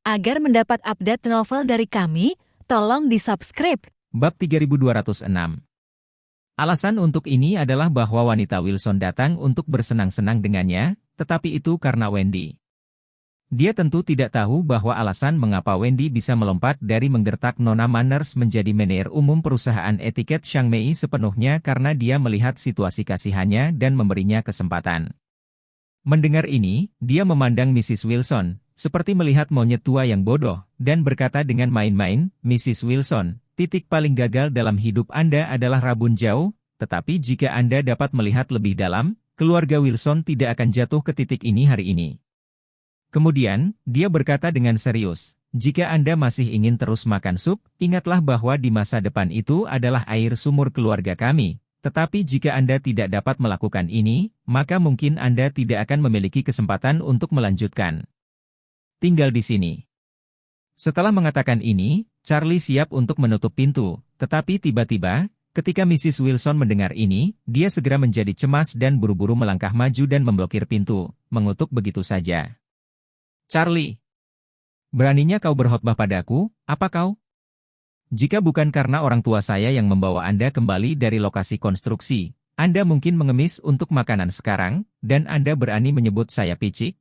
Agar mendapat update novel dari kami, tolong di-subscribe. Bab 3206. Alasan untuk ini adalah bahwa wanita Wilson datang untuk bersenang-senang dengannya, tetapi itu karena Wendy. Dia tentu tidak tahu bahwa alasan mengapa Wendy bisa melompat dari menggertak Nona Manners menjadi manajer umum perusahaan etiket Xiangmei sepenuhnya karena dia melihat situasi kasihannya dan memberinya kesempatan. Mendengar ini, dia memandang Mrs. Wilson, seperti melihat monyet tua yang bodoh, dan berkata dengan main-main, "Mrs. Wilson, titik paling gagal dalam hidup Anda adalah rabun jauh, tetapi jika Anda dapat melihat lebih dalam, keluarga Wilson tidak akan jatuh ke titik ini hari ini." Kemudian, dia berkata dengan serius, "Jika Anda masih ingin terus makan sup, ingatlah bahwa di masa depan itu adalah air sumur keluarga kami. Tetapi jika Anda tidak dapat melakukan ini, maka mungkin Anda tidak akan memiliki kesempatan untuk melanjutkan tinggal di sini." Setelah mengatakan ini, Charlie siap untuk menutup pintu, tetapi tiba-tiba, ketika Mrs. Wilson mendengar ini, dia segera menjadi cemas dan buru-buru melangkah maju dan memblokir pintu, mengutuk begitu saja. "Charlie, beraninya kau berkhotbah padaku, apa kau? Jika bukan karena orang tua saya yang membawa Anda kembali dari lokasi konstruksi, Anda mungkin mengemis untuk makanan sekarang, dan Anda berani menyebut saya picik?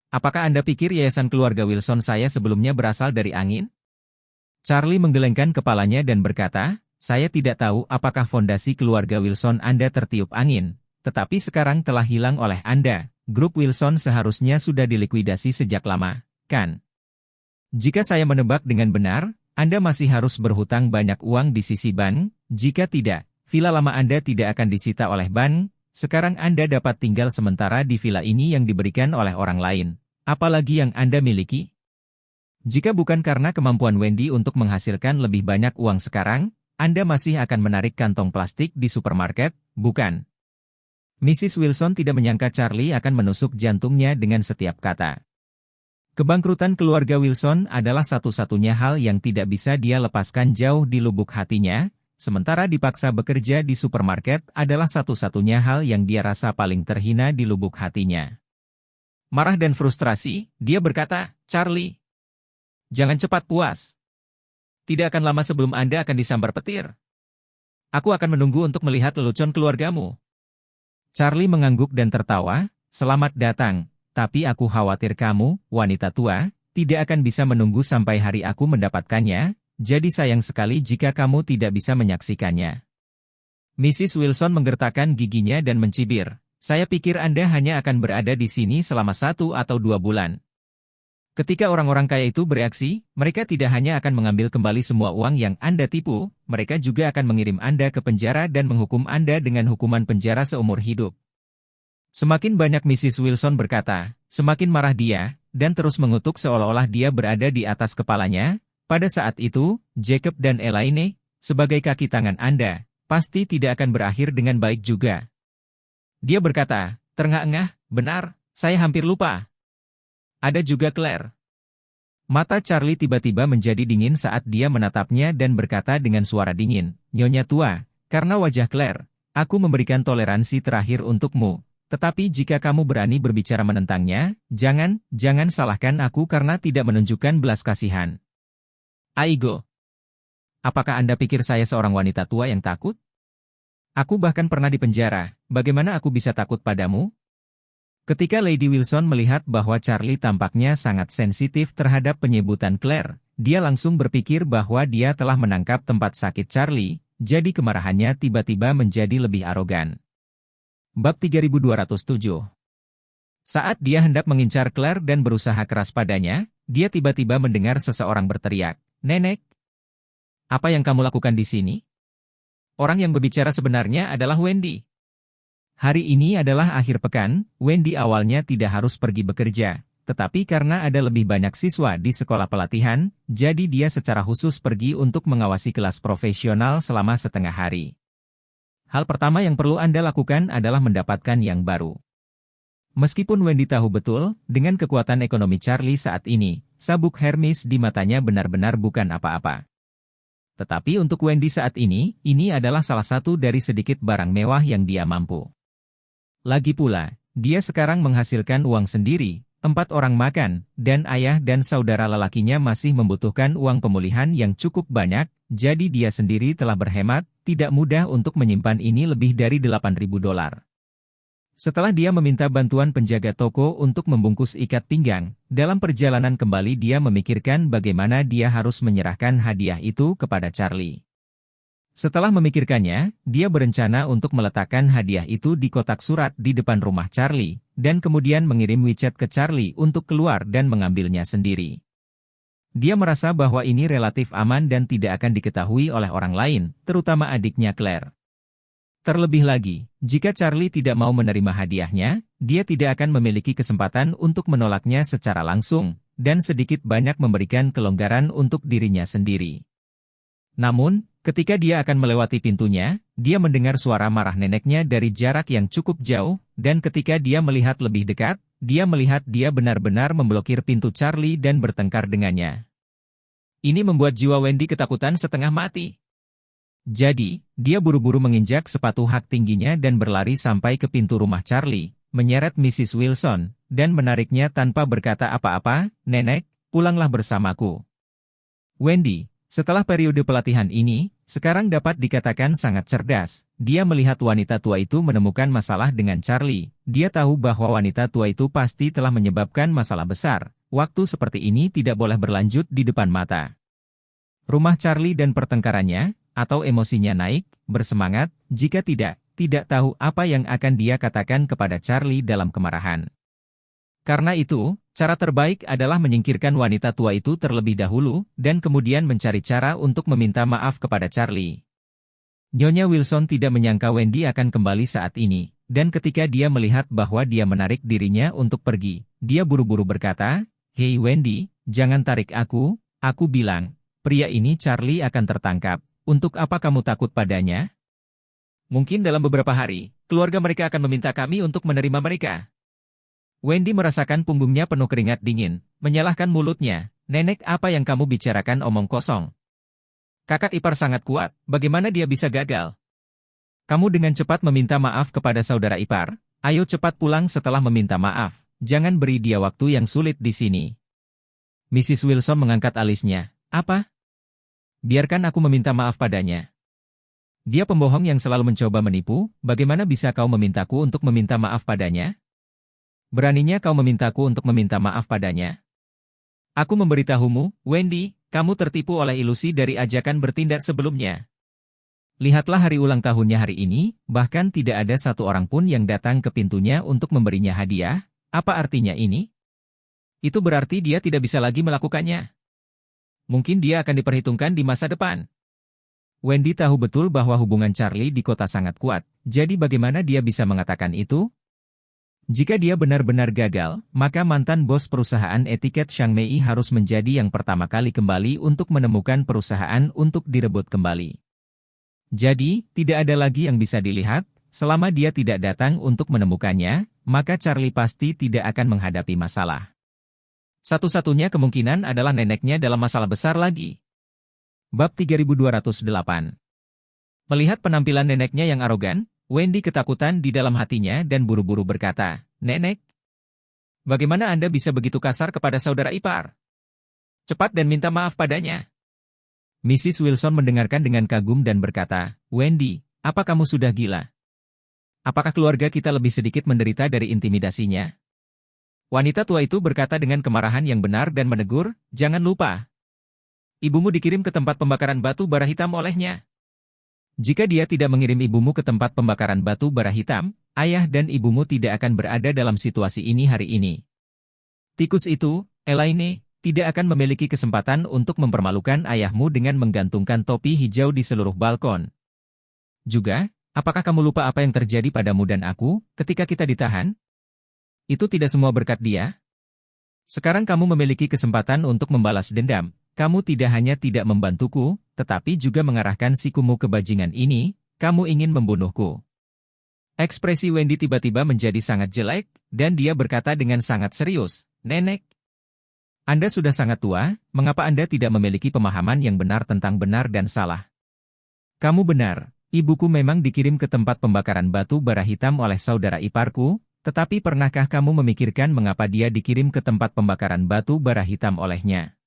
Apakah Anda pikir yayasan keluarga Wilson saya sebelumnya berasal dari angin?" Charlie menggelengkan kepalanya dan berkata, "Saya tidak tahu apakah fondasi keluarga Wilson Anda tertiup angin, tetapi sekarang telah hilang oleh Anda. Grup Wilson seharusnya sudah dilikuidasi sejak lama, kan? Jika saya menebak dengan benar, Anda masih harus berhutang banyak uang di sisi bank. Jika tidak, villa lama Anda tidak akan disita oleh bank. Sekarang Anda dapat tinggal sementara di villa ini yang diberikan oleh orang lain. Apalagi yang Anda miliki? Jika bukan karena kemampuan Wendy untuk menghasilkan lebih banyak uang sekarang, Anda masih akan menarik kantong plastik di supermarket, bukan?" Mrs. Wilson tidak menyangka Charlie akan menusuk jantungnya dengan setiap kata. Kebangkrutan keluarga Wilson adalah satu-satunya hal yang tidak bisa dia lepaskan jauh di lubuk hatinya, sementara dipaksa bekerja di supermarket adalah satu-satunya hal yang dia rasa paling terhina di lubuk hatinya. Marah dan frustrasi, dia berkata, "Charlie, jangan cepat puas. Tidak akan lama sebelum Anda akan disambar petir. Aku akan menunggu untuk melihat lelucon keluargamu." Charlie mengangguk dan tertawa, "Selamat datang. Tapi aku khawatir kamu, wanita tua, tidak akan bisa menunggu sampai hari aku mendapatkannya, jadi sayang sekali jika kamu tidak bisa menyaksikannya." Mrs. Wilson menggertakkan giginya dan mencibir, "Saya pikir Anda hanya akan berada di sini selama 1 atau 2 bulan. Ketika orang-orang kaya itu bereaksi, mereka tidak hanya akan mengambil kembali semua uang yang Anda tipu, mereka juga akan mengirim Anda ke penjara dan menghukum Anda dengan hukuman penjara seumur hidup." Semakin banyak Mrs. Wilson berkata, semakin marah dia, dan terus mengutuk seolah-olah dia berada di atas kepalanya. Pada saat itu, Jacob dan Elaine, sebagai kaki tangan Anda, pasti tidak akan berakhir dengan baik juga. Dia berkata, terengah-engah, "Benar, saya hampir lupa. Ada juga Claire." Mata Charlie tiba-tiba menjadi dingin saat dia menatapnya dan berkata dengan suara dingin, "Nyonya tua, karena wajah Claire, aku memberikan toleransi terakhir untukmu. Tetapi jika kamu berani berbicara menentangnya, jangan salahkan aku karena tidak menunjukkan belas kasihan." "Aigo, apakah Anda pikir saya seorang wanita tua yang takut? Aku bahkan pernah dipenjara, bagaimana aku bisa takut padamu?" Ketika Lady Wilson melihat bahwa Charlie tampaknya sangat sensitif terhadap penyebutan Claire, dia langsung berpikir bahwa dia telah menangkap tempat sakit Charlie, jadi kemarahannya tiba-tiba menjadi lebih arogan. Bab 3207. Saat dia hendak mengincar Claire dan berusaha keras padanya, dia tiba-tiba mendengar seseorang berteriak, "Nenek, apa yang kamu lakukan di sini?" Orang yang berbicara sebenarnya adalah Wendy. Hari ini adalah akhir pekan, Wendy awalnya tidak harus pergi bekerja, tetapi karena ada lebih banyak siswa di sekolah pelatihan, jadi dia secara khusus pergi untuk mengawasi kelas profesional selama setengah hari. Hal pertama yang perlu Anda lakukan adalah mendapatkan yang baru. Meskipun Wendy tahu betul, dengan kekuatan ekonomi Charlie saat ini, sabuk Hermes di matanya benar-benar bukan apa-apa. Tetapi untuk Wendy saat ini adalah salah satu dari sedikit barang mewah yang dia mampu. Lagi pula, dia sekarang menghasilkan uang sendiri, 4 orang makan, dan ayah dan saudara lelakinya masih membutuhkan uang pemulihan yang cukup banyak, jadi dia sendiri telah berhemat, tidak mudah untuk menyimpan ini lebih dari $8.000. Setelah dia meminta bantuan penjaga toko untuk membungkus ikat pinggang, dalam perjalanan kembali dia memikirkan bagaimana dia harus menyerahkan hadiah itu kepada Charlie. Setelah memikirkannya, dia berencana untuk meletakkan hadiah itu di kotak surat di depan rumah Charlie, dan kemudian mengirim WeChat ke Charlie untuk keluar dan mengambilnya sendiri. Dia merasa bahwa ini relatif aman dan tidak akan diketahui oleh orang lain, terutama adiknya Claire. Terlebih lagi, jika Charlie tidak mau menerima hadiahnya, dia tidak akan memiliki kesempatan untuk menolaknya secara langsung, dan sedikit banyak memberikan kelonggaran untuk dirinya sendiri. Namun, ketika dia akan melewati pintunya, dia mendengar suara marah neneknya dari jarak yang cukup jauh, dan ketika dia melihat lebih dekat, dia melihat dia benar-benar memblokir pintu Charlie dan bertengkar dengannya. Ini membuat jiwa Wendy ketakutan setengah mati. Jadi, dia buru-buru menginjak sepatu hak tingginya dan berlari sampai ke pintu rumah Charlie, menyeret Mrs. Wilson, dan menariknya tanpa berkata apa-apa, "Nenek, pulanglah bersamaku." Wendy, setelah periode pelatihan ini, sekarang dapat dikatakan sangat cerdas. Dia melihat wanita tua itu menemukan masalah dengan Charlie. Dia tahu bahwa wanita tua itu pasti telah menyebabkan masalah besar. Waktu seperti ini tidak boleh berlanjut di depan mata. Rumah Charlie dan pertengkarannya, atau emosinya naik, bersemangat, jika tidak tahu apa yang akan dia katakan kepada Charlie dalam kemarahan. Karena itu, cara terbaik adalah menyingkirkan wanita tua itu terlebih dahulu, dan kemudian mencari cara untuk meminta maaf kepada Charlie. Nyonya Wilson tidak menyangka Wendy akan kembali saat ini, dan ketika dia melihat bahwa dia menarik dirinya untuk pergi, dia buru-buru berkata, "Hei Wendy, jangan tarik aku bilang, pria ini Charlie akan tertangkap. Untuk apa kamu takut padanya? Mungkin dalam beberapa hari, keluarga mereka akan meminta kami untuk menerima mereka." Wendy merasakan punggungnya penuh keringat dingin, menyalahkan mulutnya, "Nenek, apa yang kamu bicarakan omong kosong? Kakak ipar sangat kuat, bagaimana dia bisa gagal? Kamu dengan cepat meminta maaf kepada saudara ipar, ayo cepat pulang setelah meminta maaf, jangan beri dia waktu yang sulit di sini." Mrs. Wilson mengangkat alisnya, "Apa? Biarkan aku meminta maaf padanya. Dia pembohong yang selalu mencoba menipu, bagaimana bisa kau memintaku untuk meminta maaf padanya? Beraninya kau memintaku untuk meminta maaf padanya? Aku memberitahumu, Wendy, kamu tertipu oleh ilusi dari ajakan bertindak sebelumnya. Lihatlah hari ulang tahunnya hari ini, bahkan tidak ada satu orang pun yang datang ke pintunya untuk memberinya hadiah. Apa artinya ini? Itu berarti dia tidak bisa lagi melakukannya. Mungkin dia akan diperhitungkan di masa depan." Wendy tahu betul bahwa hubungan Charlie di kota sangat kuat, jadi bagaimana dia bisa mengatakan itu? Jika dia benar-benar gagal, maka mantan bos perusahaan etiket Shang Mei harus menjadi yang pertama kali kembali untuk menemukan perusahaan untuk direbut kembali. Jadi, tidak ada lagi yang bisa dilihat, selama dia tidak datang untuk menemukannya, maka Charlie pasti tidak akan menghadapi masalah. Satu-satunya kemungkinan adalah neneknya dalam masalah besar lagi. Bab 3208. Melihat penampilan neneknya yang arogan, Wendy ketakutan di dalam hatinya dan buru-buru berkata, "Nenek, bagaimana Anda bisa begitu kasar kepada saudara ipar? Cepat dan minta maaf padanya." Mrs. Wilson mendengarkan dengan kagum dan berkata, "Wendy, apa kamu sudah gila? Apakah keluarga kita lebih sedikit menderita dari intimidasinya?" Wanita tua itu berkata dengan kemarahan yang benar dan menegur, "Jangan lupa. Ibumu dikirim ke tempat pembakaran batu bara hitam olehnya. Jika dia tidak mengirim ibumu ke tempat pembakaran batu bara hitam, ayah dan ibumu tidak akan berada dalam situasi ini hari ini. Tikus itu, Elaine, tidak akan memiliki kesempatan untuk mempermalukan ayahmu dengan menggantungkan topi hijau di seluruh balkon. Juga, apakah kamu lupa apa yang terjadi padamu dan aku ketika kita ditahan? Itu tidak semua berkat dia. Sekarang kamu memiliki kesempatan untuk membalas dendam. Kamu tidak hanya tidak membantuku, tetapi juga mengarahkan sikumu ke bajingan ini. Kamu ingin membunuhku." Ekspresi Wendy tiba-tiba menjadi sangat jelek, dan dia berkata dengan sangat serius, "Nenek, Anda sudah sangat tua, mengapa Anda tidak memiliki pemahaman yang benar tentang benar dan salah? Kamu benar, ibuku memang dikirim ke tempat pembakaran batu bara hitam oleh saudara iparku, Tetapi pernahkah kamu memikirkan mengapa dia dikirim ke tempat pembakaran batu bara hitam olehnya?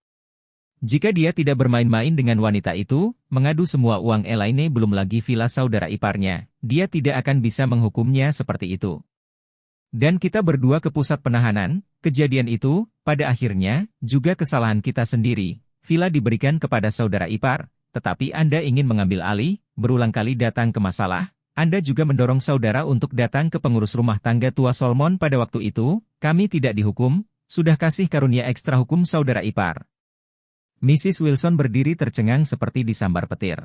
Jika dia tidak bermain-main dengan wanita itu, mengadu semua uang Elaine belum lagi villa saudara iparnya, dia tidak akan bisa menghukumnya seperti itu. Dan kita berdua ke pusat penahanan, kejadian itu, pada akhirnya, juga kesalahan kita sendiri. Villa diberikan kepada saudara ipar, tetapi Anda ingin mengambil alih, berulang kali datang ke masalah. Anda juga mendorong saudara untuk datang ke pengurus rumah tangga tua Solomon pada waktu itu, kami tidak dihukum, sudah kasih karunia ekstra hukum saudara ipar. Mrs. Wilson berdiri tercengang seperti disambar petir.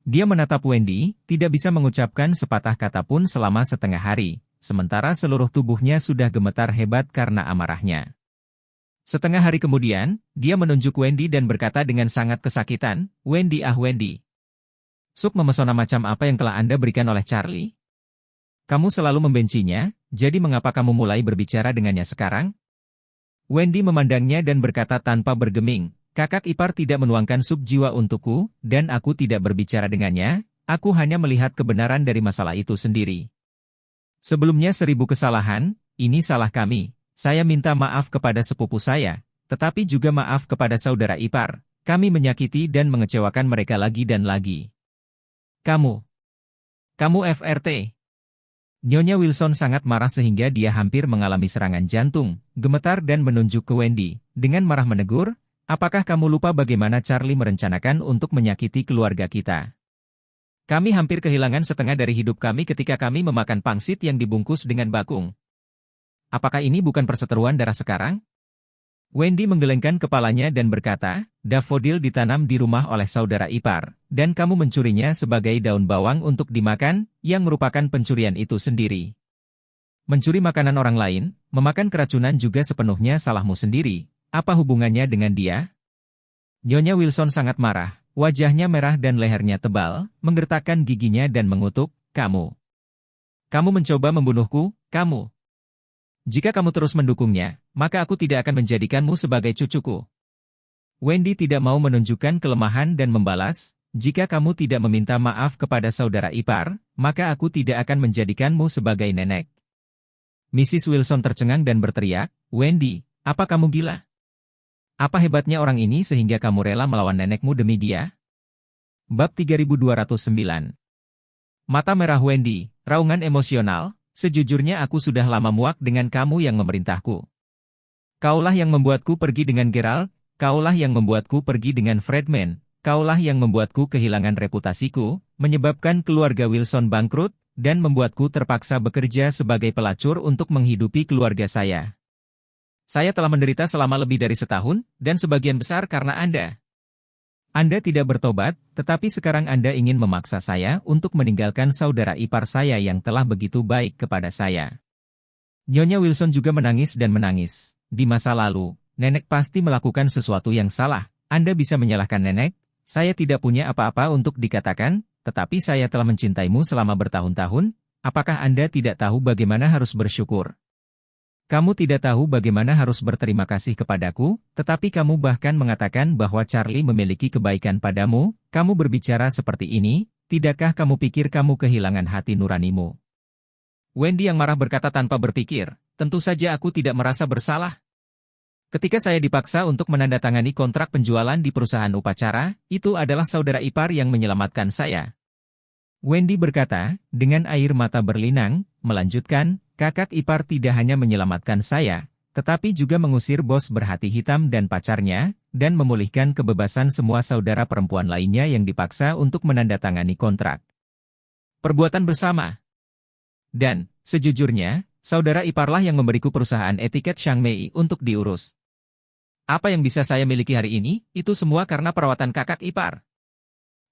Dia menatap Wendy, tidak bisa mengucapkan sepatah kata pun selama setengah hari, sementara seluruh tubuhnya sudah gemetar hebat karena amarahnya. Setengah hari kemudian, dia menunjuk Wendy dan berkata dengan sangat kesakitan, Wendy Wendy. Suk memesona macam apa yang telah Anda berikan oleh Charlie? Kamu selalu membencinya, jadi mengapa kamu mulai berbicara dengannya sekarang? Wendy memandangnya dan berkata tanpa bergeming, kakak ipar tidak menuangkan sub jiwa untukku, dan aku tidak berbicara dengannya, aku hanya melihat kebenaran dari masalah itu sendiri. Sebelumnya 1000 kesalahan, ini salah kami, saya minta maaf kepada sepupu saya, tetapi juga maaf kepada saudara ipar, kami menyakiti dan mengecewakan mereka lagi dan lagi. Kamu FRT. Nyonya Wilson sangat marah sehingga dia hampir mengalami serangan jantung, gemetar dan menunjuk ke Wendy, dengan marah menegur, apakah kamu lupa bagaimana Charlie merencanakan untuk menyakiti keluarga kita? Kami hampir kehilangan setengah dari hidup kami ketika kami memakan pangsit yang dibungkus dengan bakung. Apakah ini bukan perseteruan darah sekarang? Wendy menggelengkan kepalanya dan berkata, dafodil ditanam di rumah oleh saudara ipar, dan kamu mencurinya sebagai daun bawang untuk dimakan, yang merupakan pencurian itu sendiri. Mencuri makanan orang lain, memakan keracunan juga sepenuhnya salahmu sendiri. Apa hubungannya dengan dia? Nyonya Wilson sangat marah, wajahnya merah dan lehernya tebal, menggertakkan giginya dan mengutuk, kamu. Kamu mencoba membunuhku, kamu. Jika kamu terus mendukungnya, maka aku tidak akan menjadikanmu sebagai cucuku. Wendy tidak mau menunjukkan kelemahan dan membalas, jika kamu tidak meminta maaf kepada saudara ipar, maka aku tidak akan menjadikanmu sebagai nenek. Mrs. Wilson tercengang dan berteriak, Wendy, apa kamu gila? Apa hebatnya orang ini sehingga kamu rela melawan nenekmu demi dia? Bab 3209. Mata merah Wendy, raungan emosional. Sejujurnya aku sudah lama muak dengan kamu yang memerintahku. Kaulah yang membuatku pergi dengan Gerald, kaulah yang membuatku pergi dengan Fredman, kaulah yang membuatku kehilangan reputasiku, menyebabkan keluarga Wilson bangkrut, dan membuatku terpaksa bekerja sebagai pelacur untuk menghidupi keluarga saya. Saya telah menderita selama lebih dari setahun, dan sebagian besar karena Anda. Anda tidak bertobat, tetapi sekarang Anda ingin memaksa saya untuk meninggalkan saudara ipar saya yang telah begitu baik kepada saya. Nyonya Wilson juga menangis dan menangis. Di masa lalu, nenek pasti melakukan sesuatu yang salah. Anda bisa menyalahkan nenek, saya tidak punya apa-apa untuk dikatakan, tetapi saya telah mencintaimu selama bertahun-tahun, apakah Anda tidak tahu bagaimana harus bersyukur? Kamu tidak tahu bagaimana harus berterima kasih kepadaku, tetapi kamu bahkan mengatakan bahwa Charlie memiliki kebaikan padamu, kamu berbicara seperti ini, tidakkah kamu pikir kamu kehilangan hati nuranimu? Wendy yang marah berkata tanpa berpikir, tentu saja aku tidak merasa bersalah. Ketika saya dipaksa untuk menandatangani kontrak penjualan di perusahaan upacara, itu adalah saudara ipar yang menyelamatkan saya. Wendy berkata, dengan air mata berlinang, melanjutkan, kakak ipar tidak hanya menyelamatkan saya, tetapi juga mengusir bos berhati hitam dan pacarnya, dan memulihkan kebebasan semua saudara perempuan lainnya yang dipaksa untuk menandatangani kontrak. Perbuatan bersama. Dan, sejujurnya, saudara iparlah yang memberiku perusahaan etiket Shangmei untuk diurus. Apa yang bisa saya miliki hari ini, itu semua karena perawatan kakak ipar.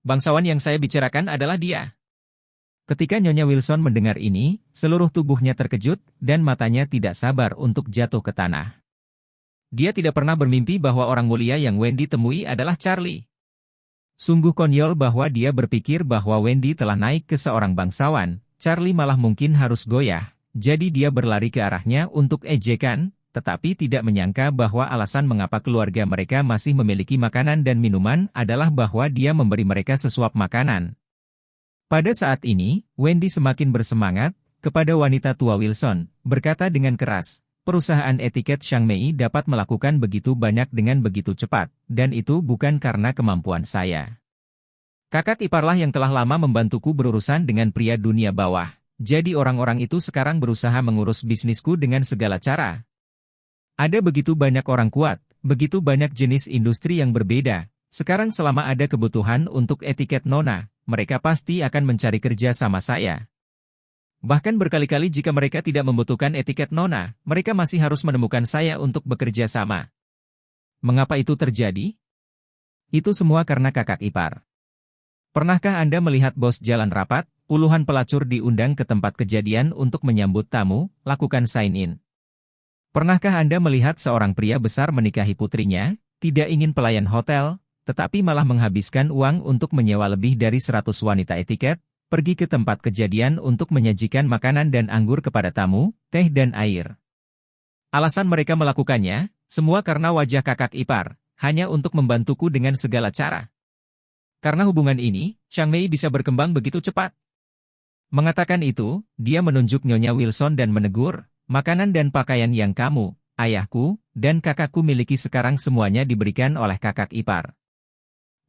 Bangsawan yang saya bicarakan adalah dia. Ketika Nyonya Wilson mendengar ini, seluruh tubuhnya terkejut, dan matanya tidak sabar untuk jatuh ke tanah. Dia tidak pernah bermimpi bahwa orang mulia yang Wendy temui adalah Charlie. Sungguh konyol bahwa dia berpikir bahwa Wendy telah naik ke seorang bangsawan, Charlie malah mungkin harus goyah, jadi dia berlari ke arahnya untuk ejekan, tetapi tidak menyangka bahwa alasan mengapa keluarga mereka masih memiliki makanan dan minuman adalah bahwa dia memberi mereka sesuap makanan. Pada saat ini, Wendy semakin bersemangat, kepada wanita tua Wilson, berkata dengan keras, perusahaan etiket Xiang Mei dapat melakukan begitu banyak dengan begitu cepat, dan itu bukan karena kemampuan saya. Kakak iparlah yang telah lama membantuku berurusan dengan pria dunia bawah. Jadi orang-orang itu sekarang berusaha mengurus bisnisku dengan segala cara. Ada begitu banyak orang kuat, begitu banyak jenis industri yang berbeda. Sekarang selama ada kebutuhan untuk etiket Nona, mereka pasti akan mencari kerja sama saya. Bahkan berkali-kali jika mereka tidak membutuhkan etiket Nona, mereka masih harus menemukan saya untuk bekerja sama. Mengapa itu terjadi? Itu semua karena kakak ipar. Pernahkah Anda melihat bos jalan rapat, puluhan pelacur diundang ke tempat kejadian untuk menyambut tamu, lakukan sign-in? Pernahkah Anda melihat seorang pria besar menikahi putrinya, tidak ingin pelayan hotel, tetapi malah menghabiskan uang untuk menyewa lebih dari 100 wanita etiket, pergi ke tempat kejadian untuk menyajikan makanan dan anggur kepada tamu, teh dan air. Alasan mereka melakukannya, semua karena wajah kakak ipar, hanya untuk membantuku dengan segala cara. Karena hubungan ini, Xiang Mei bisa berkembang begitu cepat. Mengatakan itu, dia menunjuk Nyonya Wilson dan menegur, makanan dan pakaian yang kamu, ayahku, dan kakakku miliki sekarang semuanya diberikan oleh kakak ipar.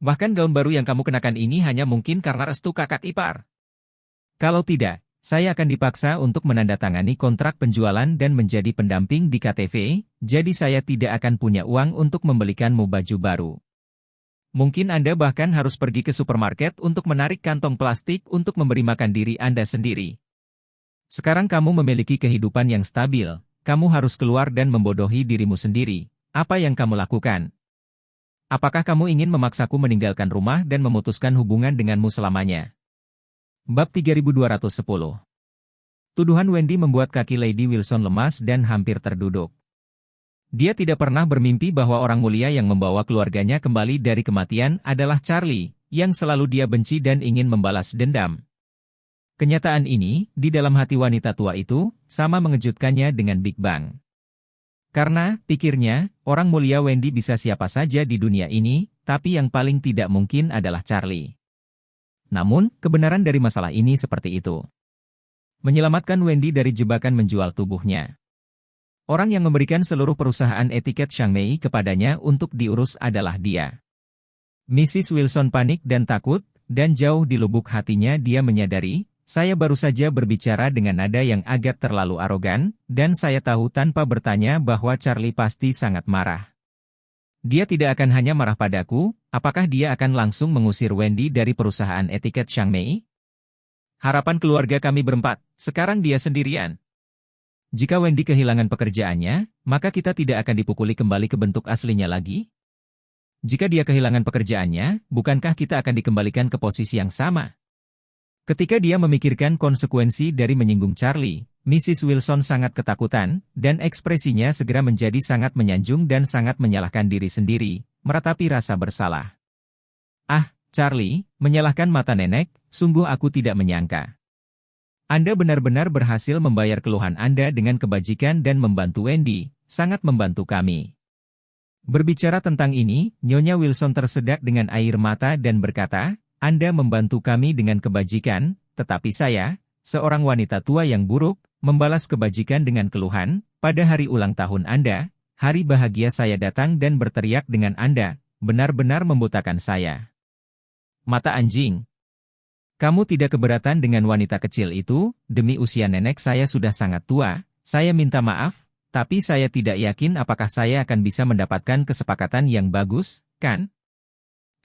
Bahkan gaun baru yang kamu kenakan ini hanya mungkin karena restu kakak ipar. Kalau tidak, saya akan dipaksa untuk menandatangani kontrak penjualan dan menjadi pendamping di KTV, jadi saya tidak akan punya uang untuk membelikanmu baju baru. Mungkin Anda bahkan harus pergi ke supermarket untuk menarik kantong plastik untuk memberi makan diri Anda sendiri. Sekarang kamu memiliki kehidupan yang stabil, kamu harus keluar dan membodohi dirimu sendiri. Apa yang kamu lakukan? Apakah kamu ingin memaksaku meninggalkan rumah dan memutuskan hubungan denganmu selamanya? Bab 3210. Tuduhan Wendy membuat kaki Lady Wilson lemas dan hampir terduduk. Dia tidak pernah bermimpi bahwa orang mulia yang membawa keluarganya kembali dari kematian adalah Charlie, yang selalu dia benci dan ingin membalas dendam. Kenyataan ini, di dalam hati wanita tua itu, sama mengejutkannya dengan Big Bang. Karena, pikirnya, orang mulia Wendy bisa siapa saja di dunia ini, tapi yang paling tidak mungkin adalah Charlie. Namun, kebenaran dari masalah ini seperti itu. Menyelamatkan Wendy dari jebakan menjual tubuhnya. Orang yang memberikan seluruh perusahaan etiket Xiang Mei kepadanya untuk diurus adalah dia. Mrs. Wilson panik dan takut, dan jauh di lubuk hatinya dia menyadari, saya baru saja berbicara dengan nada yang agak terlalu arogan, dan saya tahu tanpa bertanya bahwa Charlie pasti sangat marah. Dia tidak akan hanya marah padaku, apakah dia akan langsung mengusir Wendy dari perusahaan etiket Xiang Mei? Harapan keluarga kami berempat, sekarang dia sendirian. Jika Wendy kehilangan pekerjaannya, maka kita tidak akan dipukuli kembali ke bentuk aslinya lagi? Jika dia kehilangan pekerjaannya, bukankah kita akan dikembalikan ke posisi yang sama? Ketika dia memikirkan konsekuensi dari menyinggung Charlie, Mrs. Wilson sangat ketakutan, dan ekspresinya segera menjadi sangat menyanjung dan sangat menyalahkan diri sendiri, meratapi rasa bersalah. Ah, Charlie, menyalahkan mata nenek, sungguh aku tidak menyangka. Anda benar-benar berhasil membayar keluhan Anda dengan kebajikan dan membantu Wendy, sangat membantu kami. Berbicara tentang ini, Nyonya Wilson tersedak dengan air mata dan berkata, Anda membantu kami dengan kebajikan, tetapi saya, seorang wanita tua yang buruk, membalas kebajikan dengan keluhan, pada hari ulang tahun Anda, hari bahagia saya datang dan berteriak dengan Anda, benar-benar membutakan saya. Mata anjing. Kamu tidak keberatan dengan wanita kecil itu, demi usia nenek saya sudah sangat tua, saya minta maaf, tapi saya tidak yakin apakah saya akan bisa mendapatkan kesepakatan yang bagus, kan?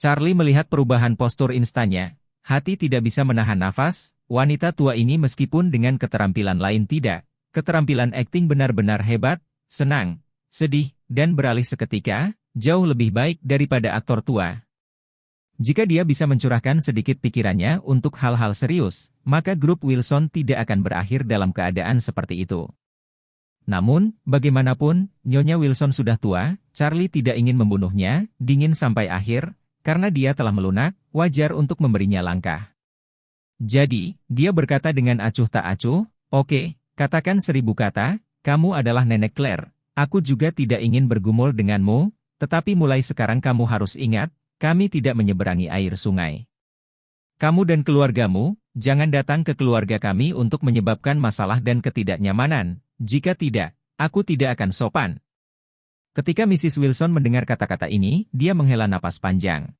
Charlie melihat perubahan postur instannya, hati tidak bisa menahan nafas, wanita tua ini meskipun dengan keterampilan lain tidak, keterampilan akting benar-benar hebat, senang, sedih, dan beralih seketika, jauh lebih baik daripada aktor tua. Jika dia bisa mencurahkan sedikit pikirannya untuk hal-hal serius, maka grup Wilson tidak akan berakhir dalam keadaan seperti itu. Namun, bagaimanapun, Nyonya Wilson sudah tua, Charlie tidak ingin membunuhnya, dingin sampai akhir, karena dia telah melunak, wajar untuk memberinya langkah. Jadi, dia berkata dengan acuh tak acuh, oke, katakan 1000 kata, kamu adalah Nenek Claire, aku juga tidak ingin bergumul denganmu, tetapi mulai sekarang kamu harus ingat, kami tidak menyeberangi air sungai. Kamu dan keluargamu, Jangan datang ke keluarga kami untuk menyebabkan masalah dan ketidaknyamanan. Jika tidak, aku tidak akan sopan. Ketika Mrs. Wilson mendengar kata-kata ini, dia menghela napas panjang.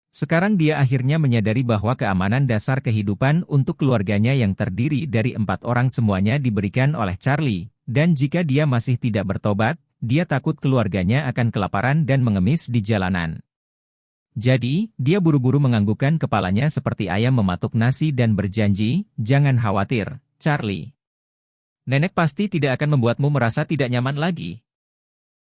Sekarang dia akhirnya menyadari bahwa keamanan dasar kehidupan untuk keluarganya yang terdiri dari 4 orang semuanya diberikan oleh Charlie, dan jika dia masih tidak bertobat, dia takut keluarganya akan kelaparan dan mengemis di jalanan. Jadi, dia buru-buru menganggukkan kepalanya seperti ayam mematuk nasi dan berjanji, "Jangan khawatir, Charlie. Nenek pasti tidak akan membuatmu merasa tidak nyaman lagi."